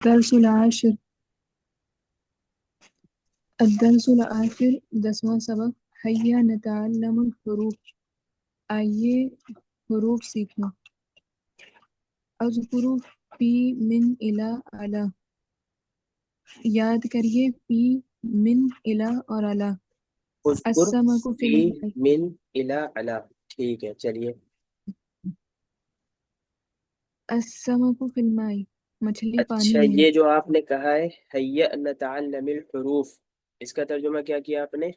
الدرس العاشر الدرس العاشر 10واں سبق هيا نتعلم الحروف آئیے حروف سیکھیں اذکر فی من الی اعلی یاد کریے فی من الی اور اعلی اذکر السمک فی فی الماء من الی علی. ٹھیک ہے چلیے. السمک فی الماء مچھلی پانی اچھا، میں ہے یہ جو آپ نے کہا ہے حیّ نتعلم الحروف، اس کا ترجمہ کیا کیا آپ نے؟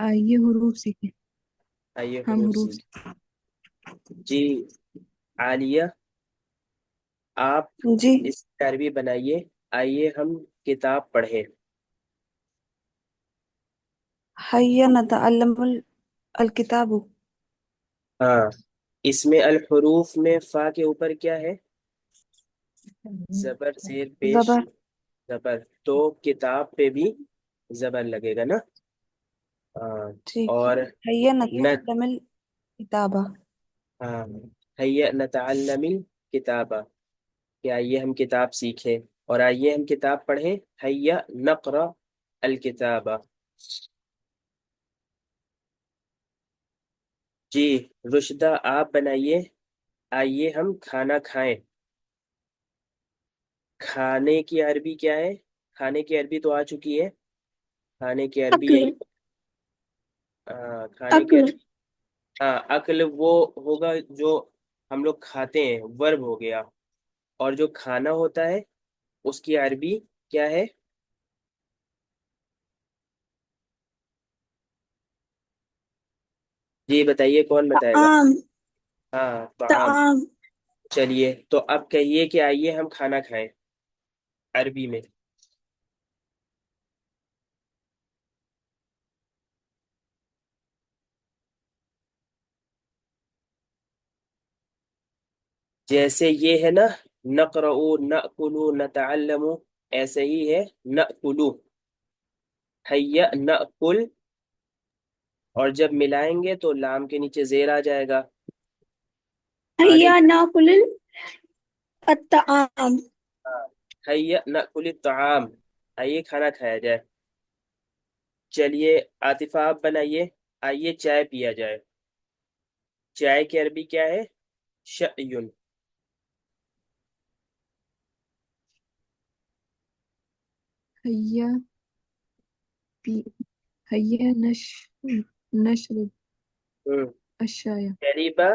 آئیے حروف سیکھیں آئیے ہم حروف حروف سیکھ. جی عالیہ، آپ جی اس کی عربی بنائیے. آئیے ہم کتاب پڑھیں. حیا نتعلم الکتاب. ہاں، اس میں الحروف میں فا کے اوپر کیا ہے؟ زبر زیر پیش زبر. زبر. تو کتاب پہ بھی زبر لگے گا نا؟ ہاں. ٹھیک ہے. اور حیا نت نتعلم الکتاب. ہاں حیّ نتعلم کتابہ، کہ آئیے ہم کتاب سیکھیں اور آئیے ہم کتاب پڑھیں. حیّ نقرأ الکتابہ. جی رشدہ، آپ بنائیے آئیے ہم کھانا کھائیں. کھانے کی عربی کیا ہے؟ کھانے کی عربی تو آ چکی ہے. کھانے کی عربی عقل. یہی. کھانے کی عقل. عربی. ہاں عقل وہ ہوگا جو ہم لوگ کھاتے ہیں، ورب ہو گیا. اور جو کھانا ہوتا ہے اس کی عربی کیا ہے؟ جی بتائیے، کون بتائے گا؟ طعام. ہاں طعام. طعام. چلیے تو اب کہیے کہ آئیے ہم کھانا کھائیں عربی میں. جیسے یہ ہے نا، نقرأ نأکل نتعلم، ایسے ہی ہے نأکل. حیّ نأکل، اور جب ملائیں گے تو لام کے نیچے زیر آ جائے گا. آگے حیا ناکل الطعام. حیّ نأکل الطعام، آئیے کھانا کھایا جائے. چلیے عاطفہ آپ بنائیے آئیے چائے پیا جائے. چائے کی عربی کیا ہے؟ شأیٌ. حیا پی حیا نشرب الشاي شریبہ،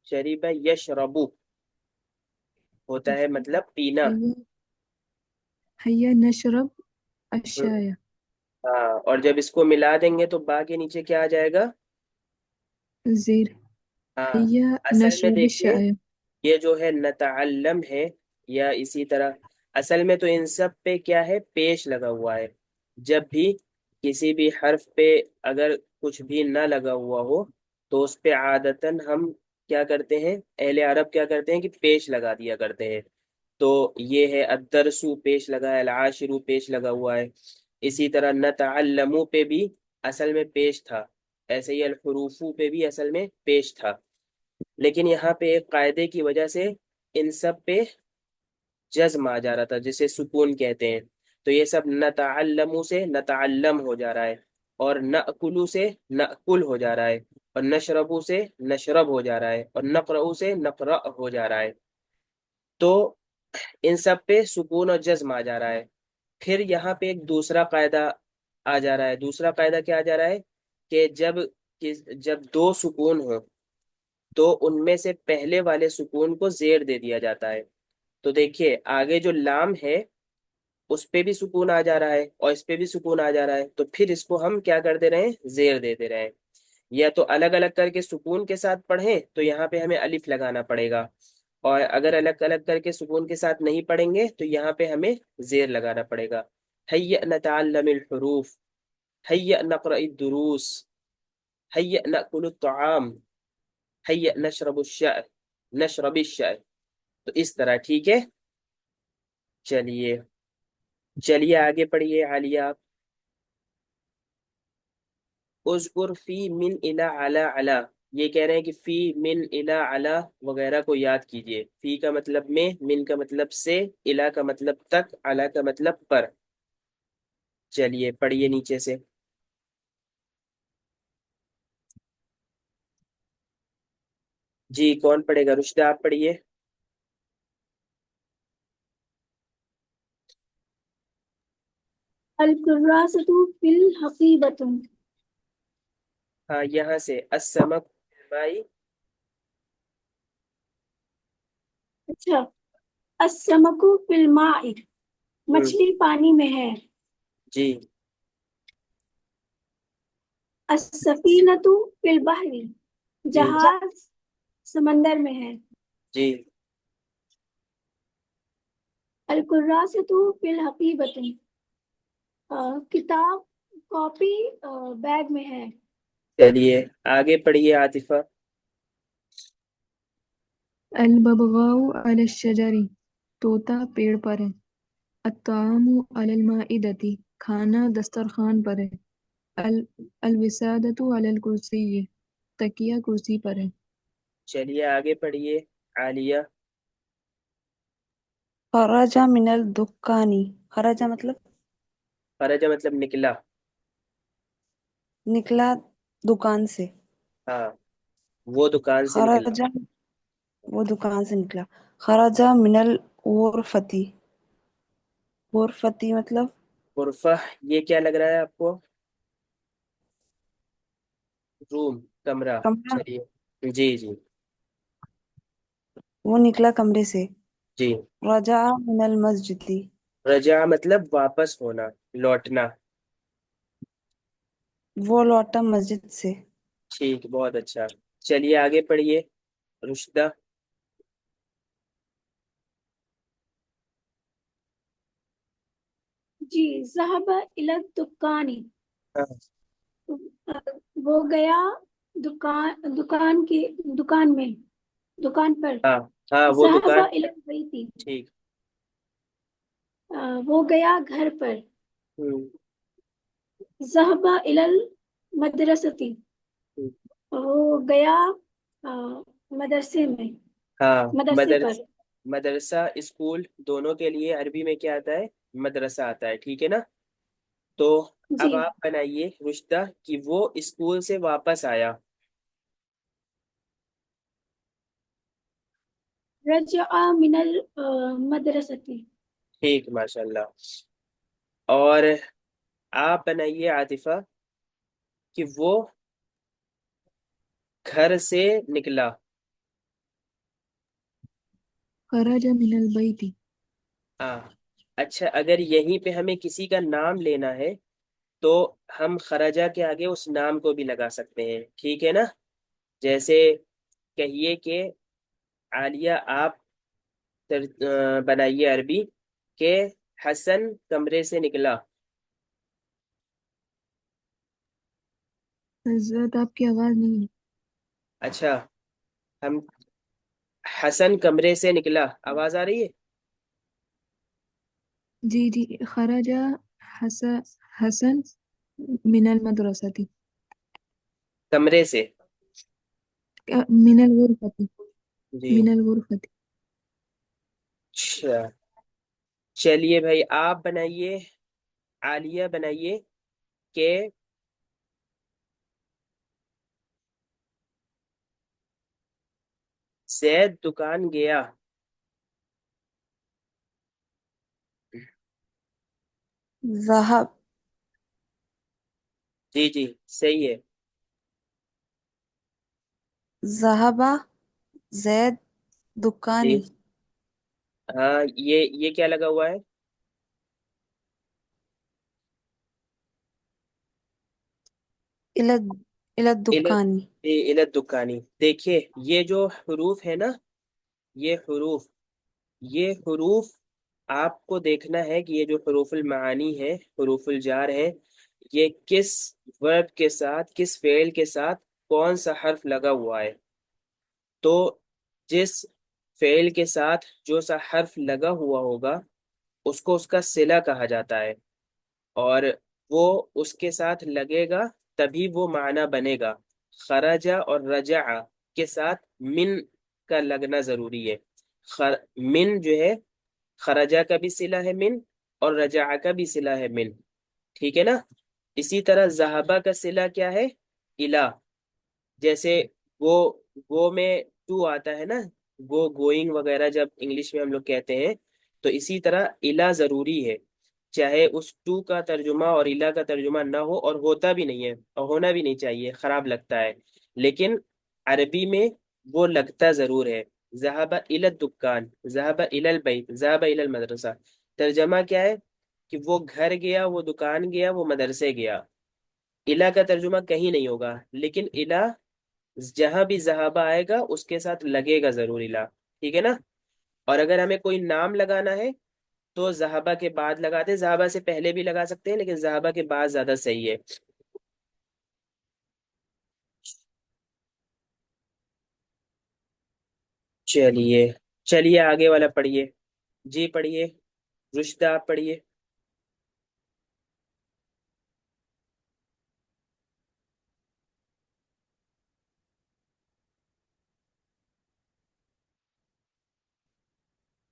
شریبہ یشربو ہوتا ہے مطلب پینا. حیا نشرب ہوں، الشاي ہاں. اور جب اس کو ملا دیں گے تو با کے نیچے کیا آ جائے گا؟ زیر ہاں. حیا اصل میں نشرب دیکھیے، الشاي یہ جو ہے نتعلم ہے یا اسی طرح، اصل میں تو ان سب پہ کیا ہے؟ پیش لگا ہوا ہے. جب بھی کسی بھی حرف پہ اگر کچھ بھی نہ لگا ہوا ہو تو اس پہ عادتاً ہم کیا کرتے ہیں، اہل عرب کیا کرتے ہیں کہ پیش لگا دیا کرتے ہیں. تو یہ ہے الدرسو پیش لگا ہے، العاشرو پیش لگا ہوا ہے. اسی طرح نتعلمو پہ بھی اصل میں پیش تھا، ایسے ہی الحروفو پہ بھی اصل میں پیش تھا. لیکن یہاں پہ ایک قاعدے کی وجہ سے ان سب پہ جزم آ جا رہا تھا، جسے سکون کہتے ہیں. تو یہ سب نتعلمو سے نتعلم ہو جا رہا ہے، اور نأکلو سے نأکل ہو جا رہا ہے، اور نشربو سے نشرب ہو جا رہا ہے، اور نقرأو سے نقرأ ہو جا رہا ہے. تو ان سب پہ سکون اور جزم آ جا رہا ہے. پھر یہاں پہ ایک دوسرا قاعدہ آ جا رہا ہے. دوسرا قاعدہ کیا آ جا رہا ہے کہ جب دو سکون ہوں تو ان میں سے پہلے والے سکون کو زیر دے دیا جاتا ہے. تو دیکھیے آگے جو لام ہے اس پہ بھی سکون آ جا رہا ہے اور اس پہ بھی سکون آ جا رہا ہے، تو پھر اس کو ہم کیا کر دے رہے ہیں؟ زیر دے دے رہے ہیں. یا تو الگ الگ کر کے سکون کے ساتھ پڑھیں تو یہاں پہ ہمیں الف لگانا پڑے گا، اور اگر الگ الگ کر کے سکون کے ساتھ نہیں پڑھیں گے تو یہاں پہ ہمیں زیر لگانا پڑے گا. حیّ نتعلم الحروف، حیّ نقرأ الدروس، حیّ نأکل الطعام، حیّ نشرب الشاء، نشرب الشاء. تو اس طرح ٹھیک ہے. چلیے آگے پڑھیے عالیہ آپ. اذکر فی من الی علی علی، یہ کہہ رہے ہیں کہ فی من الا علا وغیرہ کو یاد کیجئے. فی کا مطلب میں، من کا مطلب سے، الا کا مطلب تک، علا کا مطلب پر. چلیے پڑھیے نیچے سے. جی کون پڑھے گا؟ رشدہ آپ پڑھیے. الکراسة فی الحقیبۃ. ہاں یہاں سے السمک مائی. اچھا، السمک فی الماء، مچھلی پانی میں ہے. جی السفینۃ فی البحر، جی جہاز سمندر میں ہے. جی الکراسة فی الحقیبۃ، کتاب کاپی بیگ میں ہے. چلیے آگے پڑھیے عاطفہ. الببغاء علی الشجر، طوطا پیڑ پر ہے. الطعام علی المائدۃ، کھانا دسترخوان پر ہے. الوسادۃ علی الکرسی، تکیہ کرسی پر ہے. چلیے آگے پڑھیے عالیہ. خرج من الدکان، خرج مطلب خرج مطلب نکلا. نکلا دکان سے. ہاں وہ دکان سے نکلا. خرج وہ دکان سے نکلا. خرج من الغرفۃ، غرفتی مطلب غرفہ یہ کیا لگ رہا ہے آپ کو؟ روم، کمرہ. کمرہ. چلیے جی جی وہ نکلا کمرے سے. جی. رجع من المسجد، رجع مطلب واپس ہونا، لوٹنا. وہ لوٹا مسجد سے. ٹھیک بہت اچھا. چلیے آگے پڑھیے رشدہ. جی، ذهب الی الدکان، ہاں وہ گیا دکان میں، دکان پر. ہاں ہاں وہ ذهب دکان. الی البیت، ٹھیک. وہ گیا گھر پر. ہوں ذهب الی المدرسة، ہوں. وہ گیا مدرسے میں، ہاں مدرسے پر. مدرسہ اسکول دونوں کے لیے عربی میں کیا آتا ہے؟ مدرسہ آتا ہے. ٹھیک ہے نا؟ تو اب جی، آپ بنائیے رشدہ کہ وہ اسکول سے واپس آیا. رجع من المدرسة. ٹھیک ماشاء اللہ. اور آپ بنائیے عاطفہ کہ وہ گھر سے نکلا. خرج من البیت. ہاں اچھا، اگر یہیں پہ ہمیں کسی کا نام لینا ہے تو ہم خرجہ کے آگے اس نام کو بھی لگا سکتے ہیں. ٹھیک ہے نا؟ جیسے کہیے کہ عالیہ آپ بنائیے عربی کہ حسن کمرے سے نکلا. حضرت آپ کی آواز نہیں ہے. اچھا ہم حسن کمرے سے نکلا. آواز آ رہی ہے؟ جی جی، خرج حسن من المدرسة، کمرے سے. من الغرفة، جی من الغرفة. اچھا چلیے بھائی آپ بنائیے، عالیہ بنائیے کہ زید دکان گیا. ذهب، جی جی صحیح ہے. ذهب زید جی دکانی. ہاں یہ کیا لگا ہوا ہے؟ الى الدکانی. علت دکانی. دیکھیے یہ جو حروف ہے نا، یہ حروف آپ کو دیکھنا ہے کہ یہ جو حروف المعانی ہے، حروف الجار ہے، یہ کس ورب کے ساتھ، کس فعل کے ساتھ کون سا حرف لگا ہوا ہے. تو جس فعل کے ساتھ جو سا حرف لگا ہوا ہوگا اس کو اس کا صلہ کہا جاتا ہے، اور وہ اس کے ساتھ لگے گا تبھی وہ معنی بنے گا. خرجا اور رجع کے ساتھ من کا لگنا ضروری ہے. من جو ہے خرجا کا بھی صلہ ہے من، اور رجع کا بھی صلہ ہے من، ٹھیک ہے نا. اسی طرح ذہبہ کا صلہ کیا ہے؟ الا. جیسے گو میں ٹو آتا ہے نا، گوئنگ وغیرہ جب انگلش میں ہم لوگ کہتے ہیں، تو اسی طرح الا ضروری ہے، چاہے اس ٹو کا ترجمہ اور الا کا ترجمہ نہ ہو، اور ہوتا بھی نہیں ہے اور ہونا بھی نہیں چاہیے، خراب لگتا ہے، لیکن عربی میں وہ لگتا ضرور ہے. ذهب الى الدکان، ذهب الى البیت، ذهب الى المدرسہ. ترجمہ کیا ہے کہ وہ گھر گیا، وہ دکان گیا، وہ مدرسے گیا. الا کا ترجمہ کہیں نہیں ہوگا، لیکن الا جہاں بھی ذہابہ آئے گا اس کے ساتھ لگے گا ضرور الا، ٹھیک ہے نا. اور اگر ہمیں کوئی نام لگانا ہے تو ذہابہ کے بعد لگاتے ہیں، ذہابہ سے پہلے بھی لگا سکتے ہیں لیکن ذہابہ کے بعد زیادہ صحیح ہے. چلیے چلیے آگے والا پڑھیے. جی پڑھیے، رشدہ آپ پڑھیے.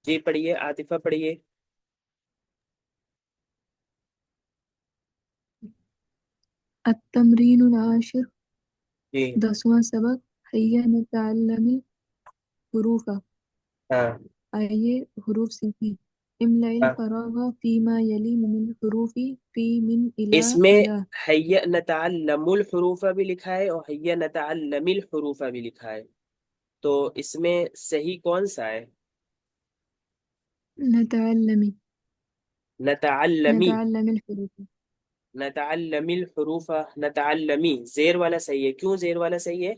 جی پڑھیے، عاطفہ پڑھیے. التمرین العاشر، جی 10واں سبق. حیا نتعلم الحروف، ہاں آئیے حروف سیکھیں. املأ ہاں. الفراغ فیما یلی من الحروف فی من الی اس میں الا. حیا نتعلم الحروف بھی لکھا ہے اور حیا نتعلم الحروف بھی لکھا ہے، تو اس میں صحیح کون سا ہے؟ نتعلمی، نتعلمی. نتعلم الحروف. نتعلم الحروف، نتعلمی زیر والا صحیح ہے. کیوں زیر والا صحیح ہے؟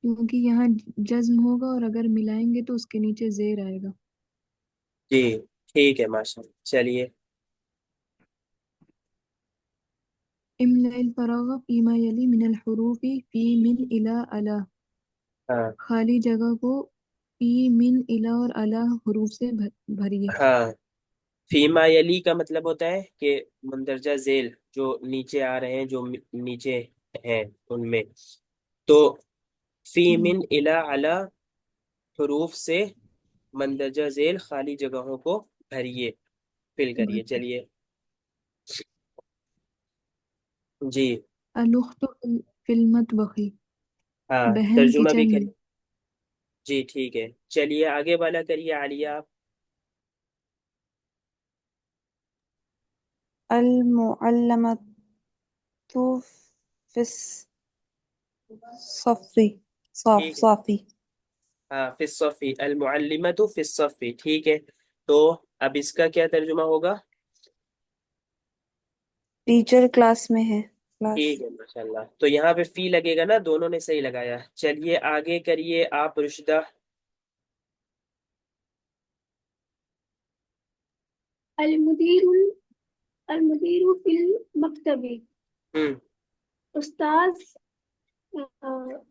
کیونکہ یہاں جزم ہوگا اور اگر ملائیں گے تو اس کے نیچے زیر آئے گا. جی ٹھیک ہے ماشاء اللہ. چلیے. املأ الفراغ فیما یلی من الحروف فی من الی الا. ہاں خالی جگہ کو فی من الی اور الا حروف سے بھریے. ہاں. فیما یلی کا مطلب ہوتا ہے کہ مندرجہ ذیل جو نیچے آ رہے ہیں، جو نیچے ہیں ان میں. تو فی من الی الا حروف سے مندرجہ ذیل خالی جگہوں کو بھریے، فل کریے. چلیے. جی الاخت فی المطبخ، ہاں بہن ترجمہ بھی کچن میں. کریے. جی ٹھیک ہے. چلیے آگے والا کریے عالیہ آپ. المعلمة في الصف ٹھیک ہے. صافي. ہاں فی الصفی، المعلمۃ فی الصفی، ٹھیک ہے. تو اب اس کا کیا ترجمہ ہوگا؟ ٹیچر کلاس میں ہے، کلاس. ٹھیک ہے ماشاء اللہ. تو یہاں پہ فی لگے گا نا، دونوں نے صحیح لگایا. چلیے آگے کریے آپ رشدہ. المدیر المدیر فی المکتب، ہوں استاذ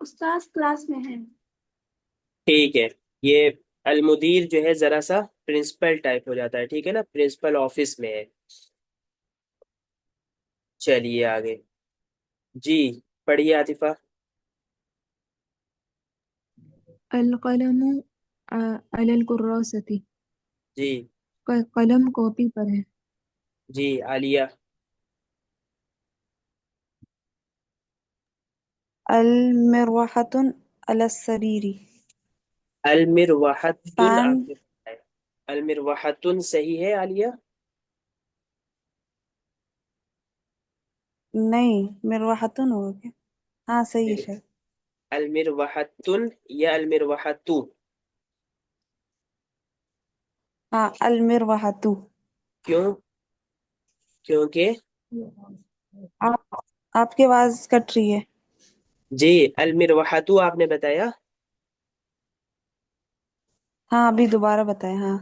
استاذ کلاس میں ہے. ٹھیک ہے. یہ المدیر جو ہے ذرا سا پرنسپل ٹائپ ہو جاتا ہے، ٹھیک ہے نا، پرنسپل آفس میں ہے. چلیے آگے. جی پڑھیے عاطفہ. القلم علی الکراسۃ، جی قلم کاپی پر ہے. جی عالیہ. المروحة على السرير. المروحۃ فین. آپ نے بتایا. المروحۃ صحیح ہے عالیہ؟ نہیں، مروحة ہوگا کیا؟ ہاں صحیح ہے شاید. المروحۃ یا المروحۃ؟ ہاں المروحة. کیوں؟ کیونکہ آپ آپ کی آواز کٹ رہی ہے. جی المروحۃ آپ نے بتایا. ہاں ابھی دوبارہ بتائیں. ہاں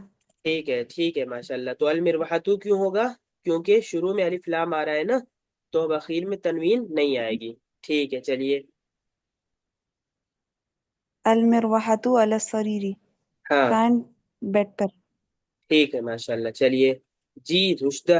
ٹھیک ہے ماشاء اللہ. تو المروحۃ کیوں ہوگا؟ کیونکہ شروع میں الف لام آ رہا ہے نا، تو اب اخیر میں تنوین نہیں آئے گی. ٹھیک ہے چلیے. المروحة على السرير. ہاں فین بیڈ پر. ٹھیک ہے ماشاء اللہ. چلیے. جی رشدہ.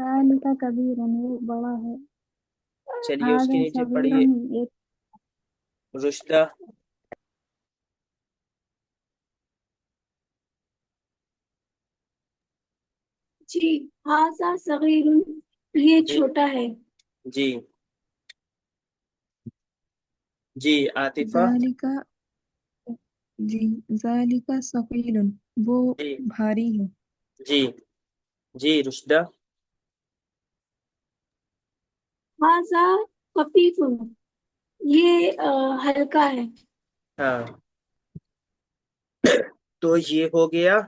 ذالک کبیر وہ بڑا ہے، چلیے اس کے ھذا نیچے صغیر پڑھیے یہ رشدہ. جی ہاضا صغیر یہ جی چھوٹا ہے. جی جی عاطفہ. ذالک جی ذالک ثقیل وہ جی بھاری ہے. جی جی رشدہ. ہاضا خفیف یہ ہلکا ہے. ہاں تو یہ ہو گیا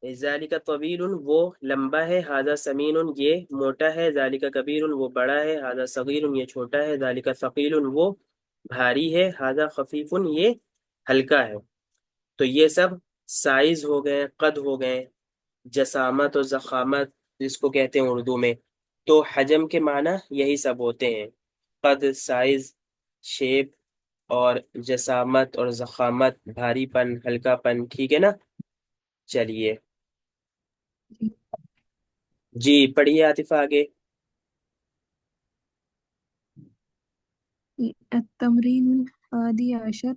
ذالک طویل وہ لمبا ہے، ھذا سمین یہ موٹا ہے، ذالک کبیر وہ بڑا ہے، ھذا صغیر یہ چھوٹا ہے، ذالک ثقیل وہ بھاری ہے، ھذا خفیف یہ ہلکا ہے. تو یہ سب سائز ہو گئے، قد ہو گئے، جسامت اور ضخامت جس کو کہتے ہیں اردو میں. تو حجم کے معنی یہی سب ہوتے ہیں، قد، سائز، شیپ، اور جسامت اور ضخامت، بھاری پن، ہلکا پن. ٹھیک ہے نا؟ چلیے جی پڑھیے عاطفہ آگے. التمرین الحادی عشر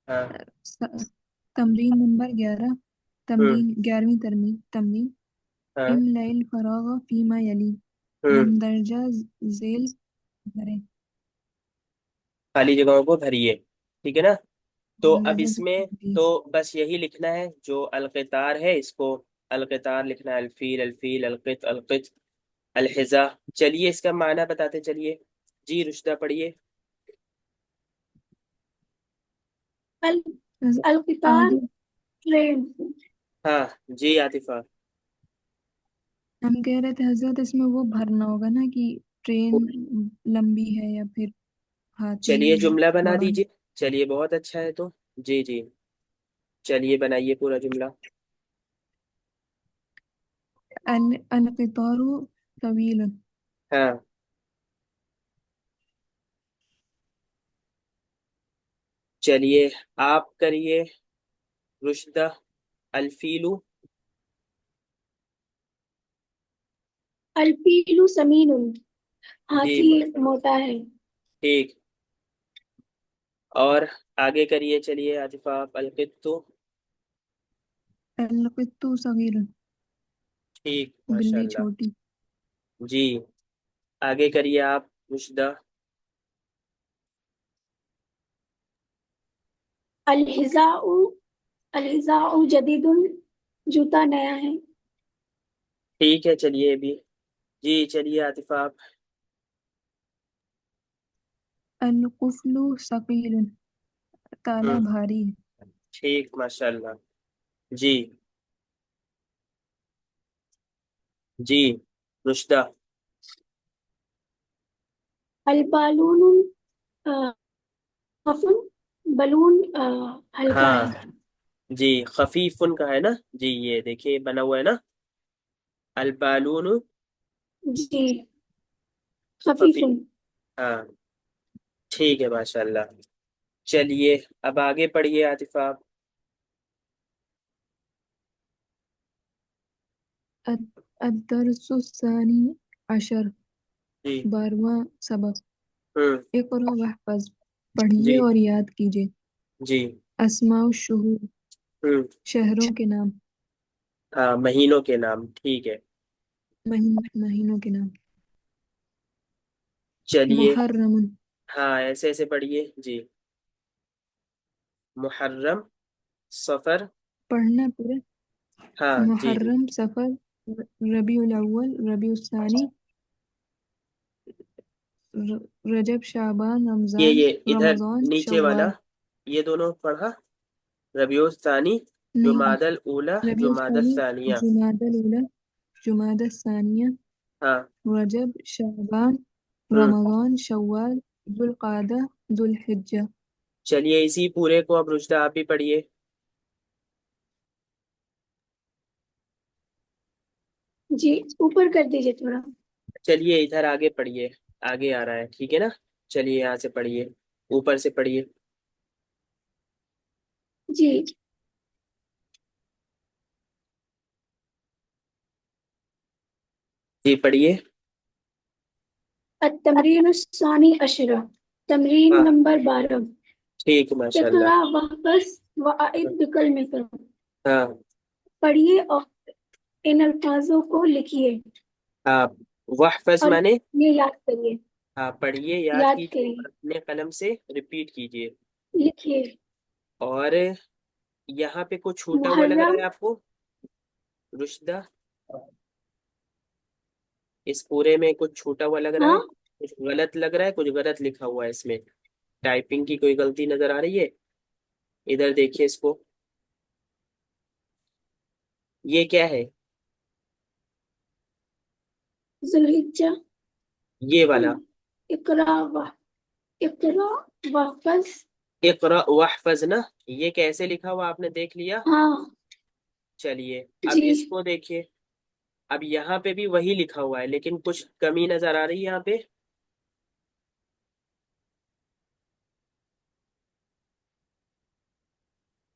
ہاں. تمرین نمبر 11 ہوں تمرین 11ویں تمرین ہاں املا الفراغ فیما یلی ہوں مندرجہ ذیل بھریں. خالی جگہوں کو بھریے. ٹھیک ہے نا؟ تو اب اس میں جی تو بس یہی لکھنا ہے جو القطار ہے، اس کو القطار لکھنا ہے، الفیل الفیل، القط القط، الحذا. چلیے اس کا معنی بتاتے چلیے. جی رشدہ پڑھیے. القطار آگے ٹرین. ہاں جی عاطفہ. ہم کہہ رہے تھے حضرت اس میں وہ بھرنا ہوگا نا کہ ٹرین لمبی ہے یا پھر ہاتھی چلیے جملہ بنا بڑا ہے. دیجیے. چلیے بہت اچھا ہے. تو جی جی چلیے بنائیے پورا جملہ. القطار طویل. ہاں چلیے آپ کریے رشدہ. الفیلو. الفیل سمین جی ہاتھی موٹا ہے. ٹھیک. اور آگے کریے چلیے عاطفہ آپ. القطو. القط صغیر ٹھیک ماشاء بلی اللہ. چھوٹی. جی آگے کریے آپ رشدہ. الحذاء الحذاء جدید جوتا نیا ہے. ٹھیک ہے چلیے ابھی. جی چلیے عاطفہ آپ. القفل ثقیل تالا ہوں بھاری ہے. ٹھیک ماشاء اللہ. جی جی رشدہ. البالون خفن بلون ہلکا ہاں ہے. جی خفیف کا ہے نا. جی یہ دیکھیے بنا ہوا ہے نا البالون جی خفیف. خفیف. ہاں ٹھیک ہے ماشاء اللہ. چلیے اب آگے پڑھیے عاطفہ آپ. الدرس الثانی عشر جی 12واں سبق. ہوں اقرأ واحفظ پڑھیے جی اور یاد کیجیے. جی اسماء الشہور ہوں شہروں کے نام. ہاں مہینوں کے نام. ٹھیک ہے مہینوں کے نام. چلیے. محرم ہاں ایسے ایسے پڑھیے. جی محرم، سفر. پڑھنا پورے. ہاں جی جی محرم، سفر، ربیع الاول، ربیع الثانی، رجب، شعبان، رمضان، یہ ادھر رمضان، نیچے والا شوال. یہ دونوں پڑھا. ربیع الثانی، نہیں، جمادی الاولی، ربیع جمادی الثانی، الثانیہ. جمادی الاولی، جمادی الثانیہ، ہاں رجب، شعبان، ہوں رمضان، شوال، ذوالقعدہ، ذوالحجہ. چلیے اسی پورے کو اب رشدہ آپ بھی پڑھیے. جی اوپر کر دیجیے تھوڑا. چلیے ادھر آگے پڑھیے. آگے آ رہا ہے. ٹھیک ہے نا؟ چلیے یہاں سے پڑھیے، اوپر سے پڑھیے. جی جی پڑھیے. التمرین الثانی عشرہ، تمرین ہاں نمبر 12. ٹھیک ماشاء اللہ. اقرا واپس وعد بکلمۃ، ہاں پڑھیے اور ان الفاظوں کو لکھیے ہاں. وحفظ اور مانے یہ یاد کریے. ہاں پڑھیے، یاد یاد کیجیے کریے، اور اپنے قلم سے ریپیٹ کیجیے. لکھیے. اور یہاں پہ کچھ چھوٹا ہوا لگ رہا محرم، ہے آپ کو رشدہ؟ اس پورے میں کچھ چھوٹا ہوا لگ رہا ہاں ہے، کچھ غلط لگ رہا ہے، کچھ غلط لکھا ہوا ہے اس میں. ٹائپنگ کی کوئی غلطی نظر آ رہی ہے؟ ادھر دیکھیے اس کو. یہ کیا ہے؟ ذوالحجہ. یہ والا اقرا اقرا واپس. اقرا واحفظ نا، یہ کیسے لکھا ہوا آپ نے دیکھ لیا؟ ہاں چلیے اب جی. اس کو دیکھیے. اب یہاں پہ بھی وہی لکھا ہوا ہے لیکن کچھ کمی نظر آ رہی ہے یہاں پہ.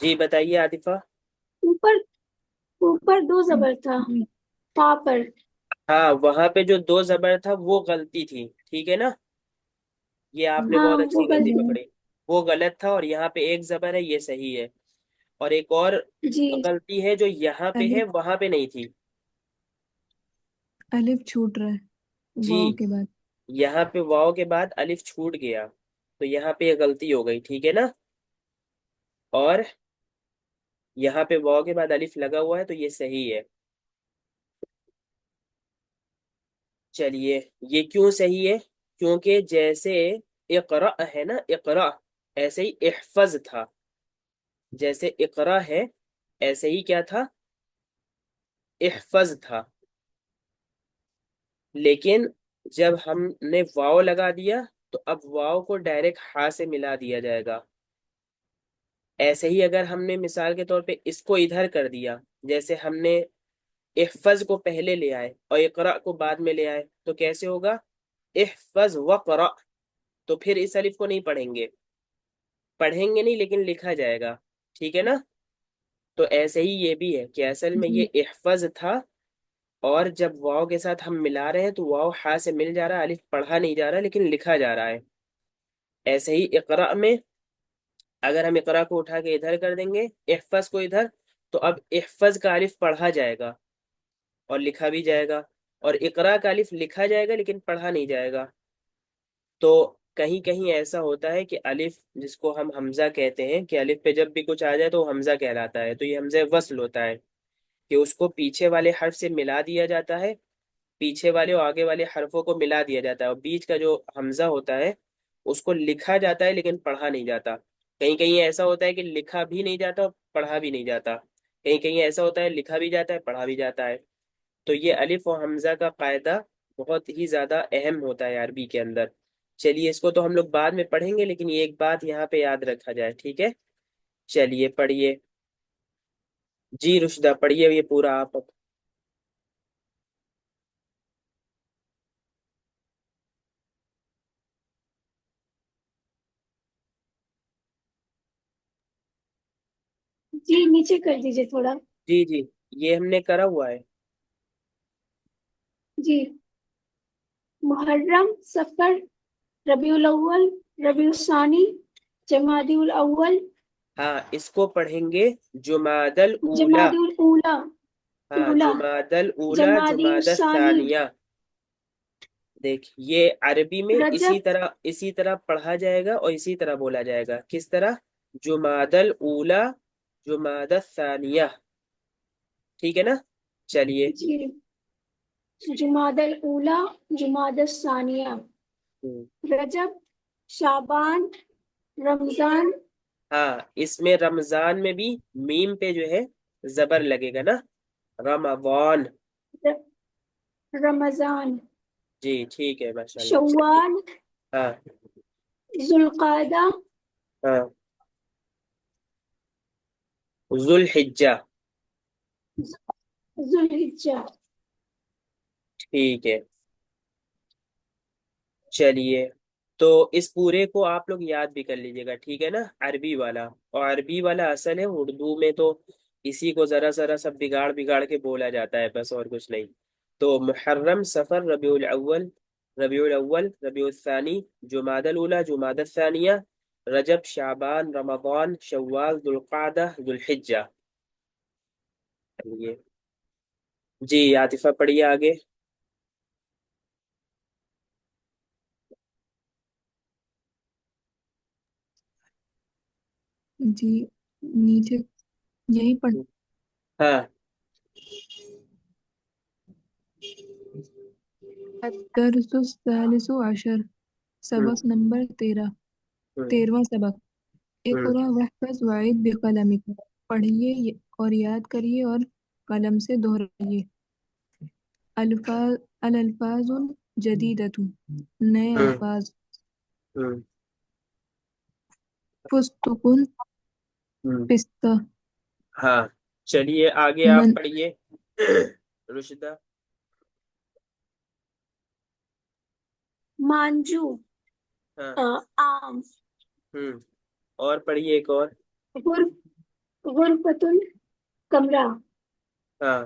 جی بتائیے عاطفہ. اوپر اوپر دو زبر تھا پا پر. ہاں وہاں پہ جو دو زبر تھا وہ غلطی تھی، ٹھیک ہے نا؟ یہ آپ نے ہاں بہت وہ اچھی غلطی پکڑی. وہ غلط تھا اور یہاں پہ ایک زبر ہے، یہ صحیح ہے. اور ایک اور جی غلطی ہے جو یہاں پہ ہے الف وہاں پہ نہیں تھی. الف چھوٹ رہا ہے جی واو کے بعد. یہاں پہ واو کے بعد الف چھوٹ گیا تو یہاں پہ یہ غلطی ہو گئی، ٹھیک ہے نا؟ اور یہاں پہ واو کے بعد الف لگا ہوا ہے تو یہ صحیح ہے. چلیے یہ کیوں صحیح ہے؟ کیونکہ جیسے اقرا ہے نا، اقرا ایسے ہی احفظ تھا. جیسے اقرا ہے ایسے ہی کیا تھا؟ احفظ تھا. لیکن جب ہم نے واو لگا دیا تو اب واو کو ڈائریکٹ ہا سے ملا دیا جائے گا. ایسے ہی اگر ہم نے مثال کے طور پہ اس کو ادھر کر دیا، جیسے ہم نے احفظ کو پہلے لے آئے اور اقرا کو بعد میں لے آئے تو کیسے ہوگا؟ احفظ وقرا. تو پھر اس الف کو نہیں پڑھیں گے، پڑھیں گے نہیں لیکن لکھا جائے گا، ٹھیک ہے نا؟ تو ایسے ہی یہ بھی ہے کہ اصل میں جی یہ احفظ تھا اور جب واو کے ساتھ ہم ملا رہے ہیں تو واو ہا سے مل جا رہا ہے، الف پڑھا نہیں جا رہا لیکن لکھا جا رہا ہے. ایسے ہی اقرا میں اگر ہم اقرا کو اٹھا کے ادھر کر دیں گے، احفظ کو ادھر، تو اب احفظ کا الف پڑھا جائے گا اور لکھا بھی جائے گا، اور اقرا کا الف لکھا جائے گا لیکن پڑھا نہیں جائے گا. تو کہیں کہیں ایسا ہوتا ہے کہ الف جس کو ہم حمزہ کہتے ہیں کہ الف پہ جب بھی کچھ آ جائے تو وہ حمزہ کہلاتا ہے، تو یہ حمزہ وصل ہوتا ہے کہ اس کو پیچھے والے حرف سے ملا دیا جاتا ہے، پیچھے والے اور آگے والے حرفوں کو ملا دیا جاتا ہے، اور بیچ کا جو حمزہ ہوتا ہے اس کو لکھا جاتا ہے لیکن پڑھا نہیں جاتا. کہیں کہیں ایسا ہوتا ہے کہ لکھا بھی نہیں جاتا اور پڑھا بھی نہیں جاتا، کہیں کہیں ایسا ہوتا ہے لکھا بھی جاتا ہے پڑھا بھی جاتا ہے. تو یہ الف و حمزہ کا قاعدہ بہت ہی زیادہ اہم ہوتا ہے عربی کے اندر. چلیے اس کو تو ہم لوگ بعد میں پڑھیں گے لیکن یہ ایک بات یہاں پہ یاد رکھا جائے، ٹھیک ہے؟ چلیے پڑھیے. جی رشدہ پڑھیے یہ پورا آپ. جی نیچے کر دیجیے تھوڑا. جی جی یہ ہم نے کرا ہوا ہے. جی. محرم، صفر، ربیع الاول، ربیع الثانی، جمادی الاول، ہاں اس کو پڑھیں گے جمادی الاولیٰ. جمادی الاولی، ہاں اولا، جمادی الاولیٰ جمادی جمادی الثانی، الثانیہ. دیکھ یہ عربی میں رجب. اسی طرح پڑھا جائے گا اور اسی طرح بولا جائے گا. کس طرح؟ جمادی الاولیٰ جمادی الثانیہ، ٹھیک ہے نا؟ چلیے. جی. جمادی الاولی، جمادی الثانیہ، رجب، شعبان، رمضان. ہاں اس میں رمضان میں بھی میم پہ جو ہے زبر لگے گا نا، رمضان. رمضان. جی ٹھیک ہے ماشاء اللہ. چلیے. شوال، ہاں ذوالقعدہ، ہاں ذوالحجہ. ذوالحجہ. ٹھیک ہے. چلیے تو اس پورے کو آپ لوگ یاد بھی کر لیجیے گا، ٹھیک ہے نا؟ عربی والا، اور عربی والا اصل ہے، اردو میں تو اسی کو ذرا ذرا سب بگاڑ بگاڑ کے بولا جاتا ہے بس، اور کچھ نہیں. تو محرم، صفر، ربیع الاول، ربیع الثانی، جمادی الاولی، جمادی الثانیہ، رجب، شعبان، رمضان، شوال، ذوالقعدہ، ذوالحجہ. چلیے جی عاطفہ پڑھیے آگے. جی نیچے یہیں پر ہاں الدرس الثالث عشر، سبق نمبر 13، 13واں سبق. اقرا واحفظ وعد بقلمک، پڑھیے اور یاد کریے اور قلم سے دہرائیے. الالفاظ جدیدۃ، نئے الفاظ. فستقن، پستہ. ہاں چلیے آگے آپ من پڑھیے رشدہ. مانجو، ہاں آم. اور پڑھیے ایک اور. غرفۃ، کمرہ. ہاں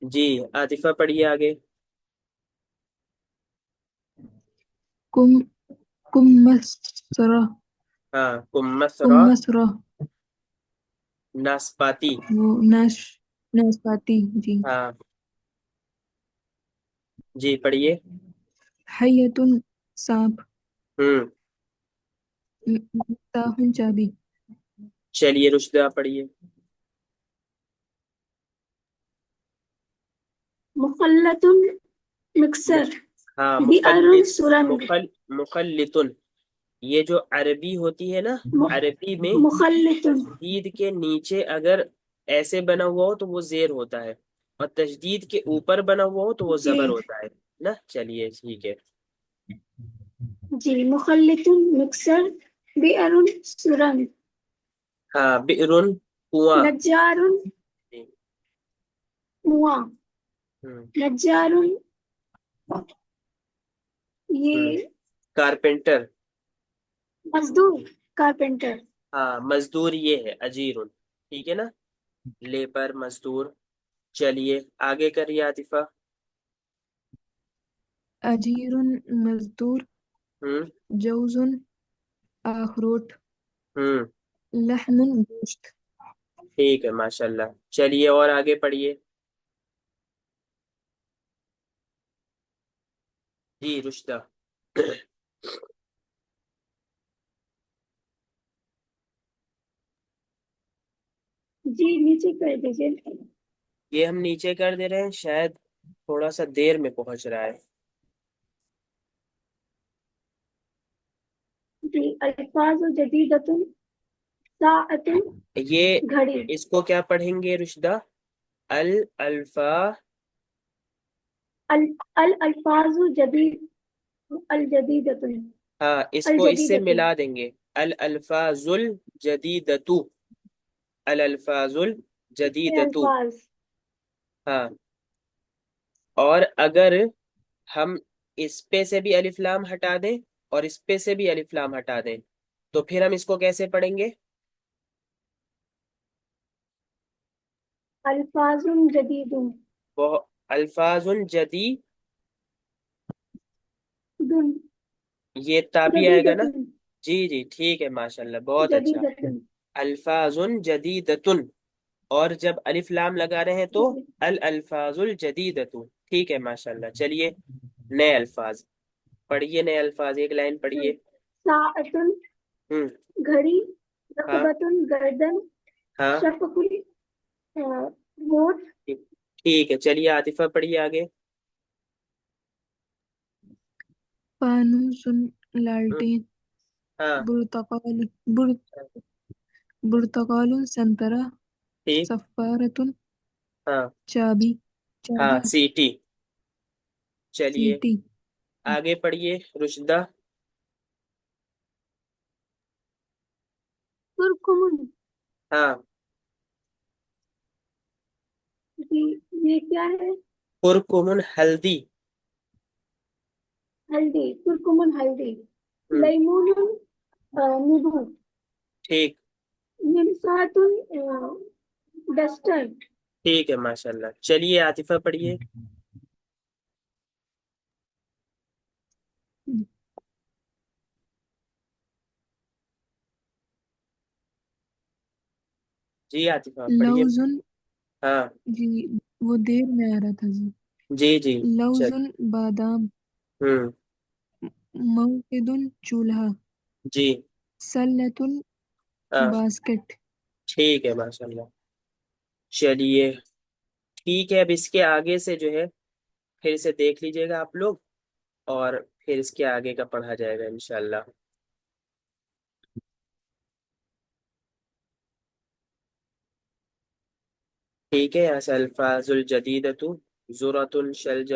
جی عاطفہ پڑھیے آگے. کم کم مسرہ، ہاں کمثرہ، کمسرہ، ناسپاتی. وہ ناشپاتی. جی. ہاں جی پڑھیے. حیۃ، سانپ. ہوں مفتاح، چابی. چلیے رشدہ پڑھیے. مخلۃ، مکسر. ہاں بئر، سرنگ. مخلطن. یہ جو عربی ہوتی ہے نا، عربی میں مخلۃ. تشدید کے نیچے اگر ایسے بنا ہوا ہو تو وہ زیر ہوتا ہے، اور تشدید کے اوپر بنا ہوا ہو تو وہ جی زبر ہوتا ہے نا. چلیے ٹھیک ہے. جی مخلۃ، مکسر. بئر، سرنگ. ہاں بئرن، کنواں. نجار، جی. کنواں. ہوں نجار، یہ کارپینٹر. مزدور، کارپینٹر. ہاں مزدور یہ ہے اجیر. ٹھیک ہے نا، لیبر، مزدور. چلیے آگے کریے عاطفہ. اجیر، مزدور. ہوں جوز، اخروٹ. ہوں لحم، گوشت. ٹھیک ہے ماشاء اللہ. چلیے اور آگے پڑھیے. جی رشدہ. جی نیچے کر دیجیے. یہ ہم نیچے کر دے رہے ہیں، شاید تھوڑا سا دیر میں پہنچ رہا ہے. جی الفاظ جدیدۃ، ساعۃ، یہ گھڑی. اس کو کیا پڑھیں گے رشدہ؟ الفا. الالفاظ جدید، الجدیدۃ. ہاں اس کو اس سے الجدیدۃ. ملا دیں گے. الالفاظ الجدیدۃ، الالفاظ الجدیدۃ. الفاظ. ہاں اور اگر ہم اس پہ سے بھی الف لام ہٹا دیں اور اس پہ سے بھی الف لام ہٹا دیں تو پھر ہم اس کو کیسے پڑھیں گے؟ الفاظ جدید. وہ الفاظ جدید، یہ تابع آئے گا نا. جدیدۃ. جی جی ٹھیک ہے ماشاء اللہ بہت اچھا. جدیدۃ. الفاظ جدیدتن، اور جب الف لام لگا رہے ہیں تو جی. الالفاظ الجدیدۃ. ٹھیک ہے ماشاء اللہ. چلیے نئے الفاظ پڑھیے. نئے الفاظ ایک لائن پڑھیے. ساعۃ، ہوں گھڑی. ہاں رقبۃ، گردن. ہاں شفق، ہونٹ. ٹھیک ہے. چلیے عاطفہ پڑھیے آگے. فانوس، ہوں، لالٹین. ہاں برتقال، برتقال، سنترا. ٹھیک. صفارة، ہاں چابی. ہاں چابی. سیٹی. چلیے سیٹی. آگے پڑھیے رشدہ. کرکمن. ہاں جی یہ کیا ہے؟ کرکمن، ہلدی. ہلدی، کرکمن ہلدی. ہوں، لیمون، نیبو. ٹھیک. ممسات، ڈسٹر. ٹھیک ہے ماشاء اللہ. چلیے عاطفہ پڑھیے. جی عاطفہ پڑھیے. لوزن، ہاں جی وہ دیر میں آ رہا تھا جی. جی جی. چل. لوزن بادام، ہوں. موقدن چولہا، جی. سلتن ہاں باسکٹ. ٹھیک ہے ماشاء اللہ. چلیے ٹھیک ہے. اب اس کے آگے سے جو ہے پھر سے دیکھ لیجیے گا آپ لوگ، اور پھر اس کے آگے کا پڑھا جائے گا انشاءاللہ. ٹھیک ہے. یہاں سے الفاظ الجدیدۃ ذرۃ شلجم